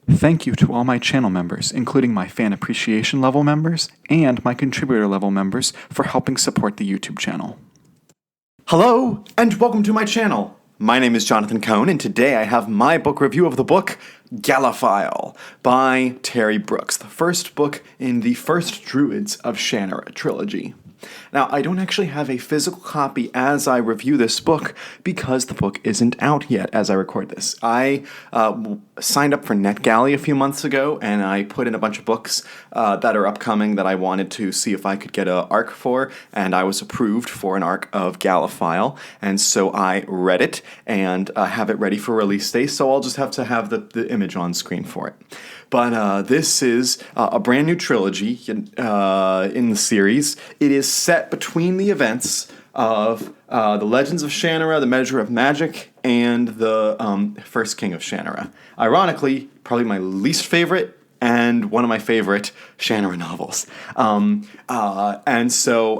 Thank you to all my channel members, including my fan appreciation level members and my contributor level members, for helping support the YouTube channel. Hello, and welcome to my channel. My name is Jonathan Cohn, and today I have my book review of the book Galaphile by Terry Brooks, the first book in the First Druids of Shannara trilogy. Now, I don't actually have a physical copy as I review this book because the book isn't out yet as I record this. I signed up for NetGalley a few months ago, and I put in a bunch of books that are upcoming that I wanted to see if I could get an ARC for, and I was approved for an ARC of Galaphile, and so I read it and have it ready for release day, so I'll just have to have the image on screen for it. But this is a brand new trilogy in the series. It is set between the events of the Legends of Shannara, the Measure of Magic, and the First King of Shannara. Ironically, probably my least favorite and one of my favorite Shannara novels. And so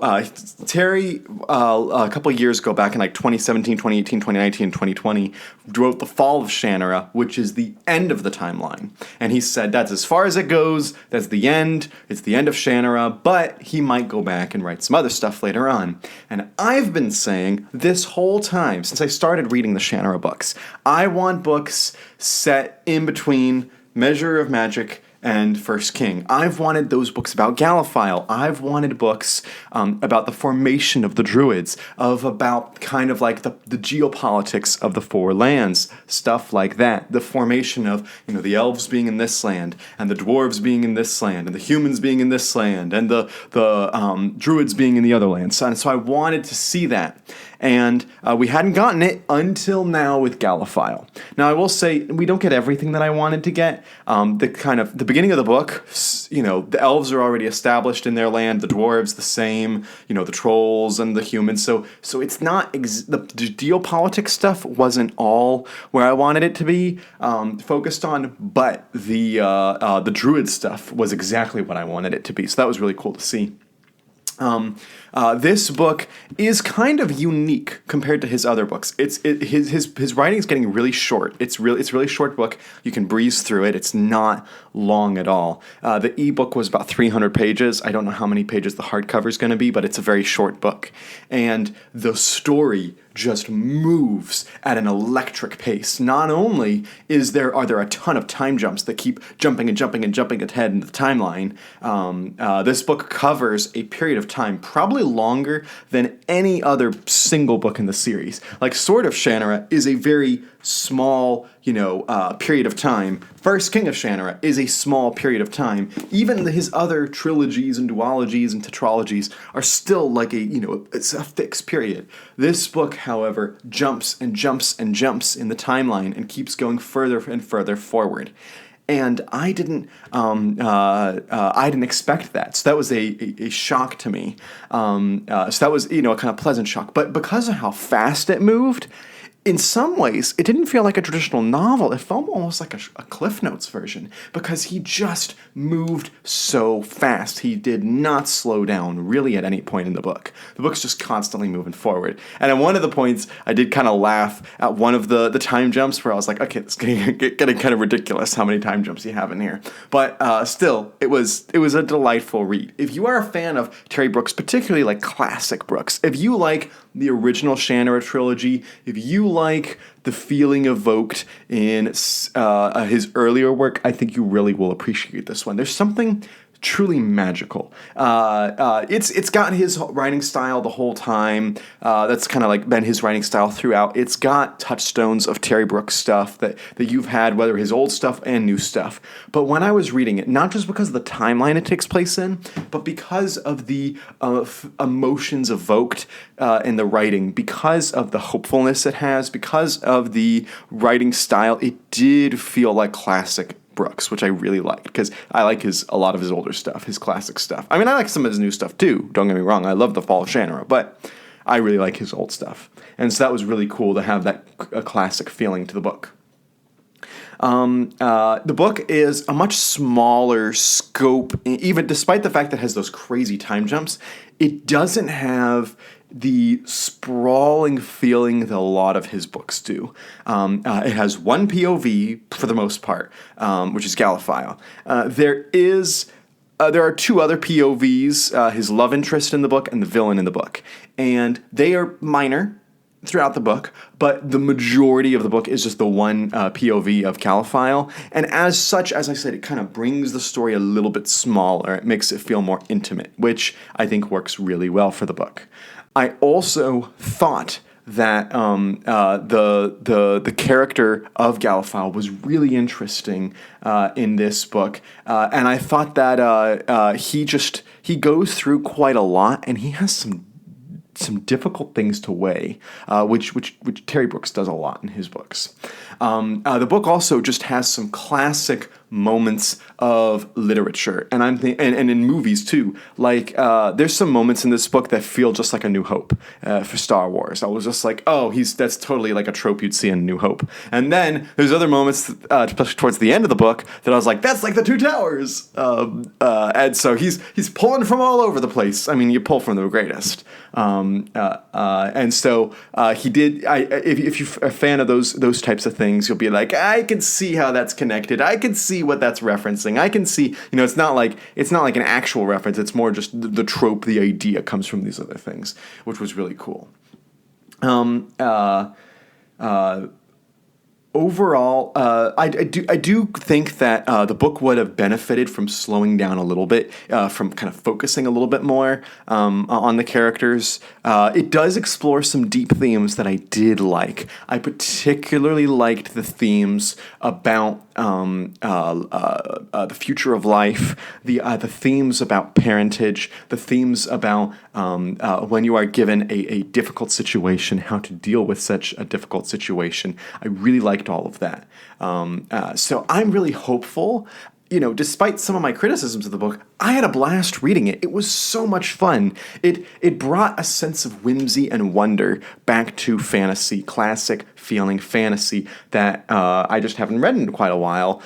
Terry, a couple of years ago, back in like 2017, 2018, 2019, and 2020, wrote The Fall of Shannara, which is the end of the timeline. And he said that's as far as it goes, that's the end, it's the end of Shannara, but he might go back and write some other stuff later on. And I've been saying this whole time, since I started reading the Shannara books, I want books set in between Measure of Magic and First King. I've wanted those books about Galaphile. I've wanted books about the formation of the Druids, about kind of like the geopolitics of the Four Lands, stuff like that. The formation of, the elves being in this land, and the dwarves being in this land, and the humans being in this land, and the Druids being in the other lands. And so I wanted to see that. And we hadn't gotten it until now with Galaphile. Now, I will say, we don't get everything that I wanted to get. The beginning of the book, the elves are already established in their land, the dwarves the same, the trolls and the humans. So it's not, the geopolitics stuff wasn't all where I wanted it to be focused on, but the druid stuff was exactly what I wanted it to be. So that was really cool to see. This book is kind of unique compared to his other books. His writing is getting really short. It's really short book. You can breeze through it. It's not long at all. The ebook was about 300 pages. I don't know how many pages the hardcover is going to be, but it's a very short book. And the story just moves at an electric pace. Not only are there a ton of time jumps that keep jumping and jumping and jumping ahead in the timeline, this book covers a period of time probably longer than any other single book in the series. Like Sword of Shannara is a very small, period of time. First King of Shannara is a small period of time. Even his other trilogies and duologies and tetralogies are still like it's a fixed period. This book, however, jumps and jumps and jumps in the timeline and keeps going further and further forward. And I didn't expect that. So that was a shock to me. So that was, a kind of pleasant shock. But because of how fast it moved, in some ways, it didn't feel like a traditional novel. It felt almost like a Cliff Notes version because he just moved so fast. He did not slow down really at any point in the book. The book's just constantly moving forward. And at one of the points, I did kind of laugh at one of the time jumps where I was like, okay, it's getting kind of ridiculous how many time jumps you have in here. But still, it was a delightful read. If you are a fan of Terry Brooks, particularly like classic Brooks, if you like the original Shannara trilogy, if you like the feeling evoked in his earlier work, I think you really will appreciate this one. There's something truly magical. It's got his writing style the whole time. That's kind of like been his writing style throughout. It's got touchstones of Terry Brooks stuff that you've had, whether his old stuff and new stuff. But when I was reading it, not just because of the timeline it takes place in, but because of the emotions evoked in the writing, because of the hopefulness it has, because of the writing style, it did feel like classic Brooks, which I really liked because I like a lot of his older stuff, his classic stuff. I mean, I like some of his new stuff too, don't get me wrong. I love The Fall of Shannara, but I really like his old stuff. And so that was really cool to have that classic feeling to the book. The book is a much smaller scope, even despite the fact that it has those crazy time jumps. It doesn't have the sprawling feeling that a lot of his books do. It has one POV for the most part, which is Galaphile. There are two other POVs, his love interest in the book and the villain in the book. And they are minor throughout the book, but the majority of the book is just the one POV of Galaphile. And as such, as I said, it kind of brings the story a little bit smaller. It makes it feel more intimate, which I think works really well for the book. I also thought that the character of Galaphile was really interesting in this book, and I thought that he goes through quite a lot, and he has some difficult things to weigh, which Terry Brooks does a lot in his books. The book also just has some classic moments of literature, and and in movies too. Like there's some moments in this book that feel just like A New Hope for Star Wars. I was just like, oh, that's totally like a trope you'd see in A New Hope. And then there's other moments, especially towards the end of the book, that I was like, that's like the Two Towers. And so he's pulling from all over the place. I mean, you pull from the greatest. And so he did. If you're a fan of those types of things, you'll be like, I can see how that's connected. I can see what that's referencing. I can see, it's not like an actual reference. It's more just the trope, the idea comes from these other things, which was really cool. Overall, I do think that the book would have benefited from slowing down a little bit, from kind of focusing a little bit more on the characters. It does explore some deep themes that I did like. I particularly liked the themes about the future of life, the themes about parentage, the themes about when you are given a difficult situation, how to deal with such a difficult situation. I really liked all of that. So I'm really hopeful. Despite some of my criticisms of the book, I had a blast reading it. It was so much fun. It brought a sense of whimsy and wonder back to fantasy, classic feeling fantasy that I just haven't read in quite a while,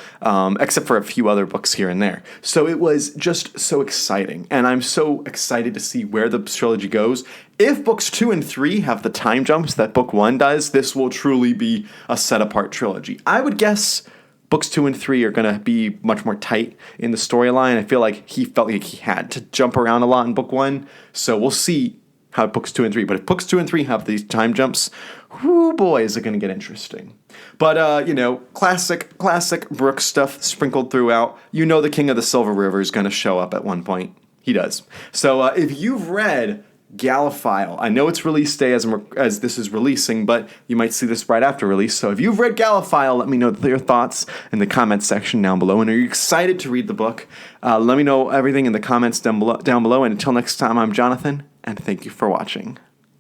except for a few other books here and there. So it was just so exciting, and I'm so excited to see where the trilogy goes. If books 2 and 3 have the time jumps that book 1 does, this will truly be a set-apart trilogy. I would guess books 2 and 3 are going to be much more tight in the storyline. I feel like he felt like he had to jump around a lot in book 1, so we'll see how books 2 and 3. But if books 2 and 3 have these time jumps, whoo boy, is it going to get interesting. But, classic Brooks stuff sprinkled throughout. The King of the Silver River is going to show up at one point. He does. So if you've read Galaphile, I know it's release day as this is releasing, but you might see this right after release. So if you've read Galaphile, let me know your thoughts in the comments section down below. And are you excited to read the book? Let me know everything in the comments down below. And until next time, I'm Jonathan, and thank you for watching.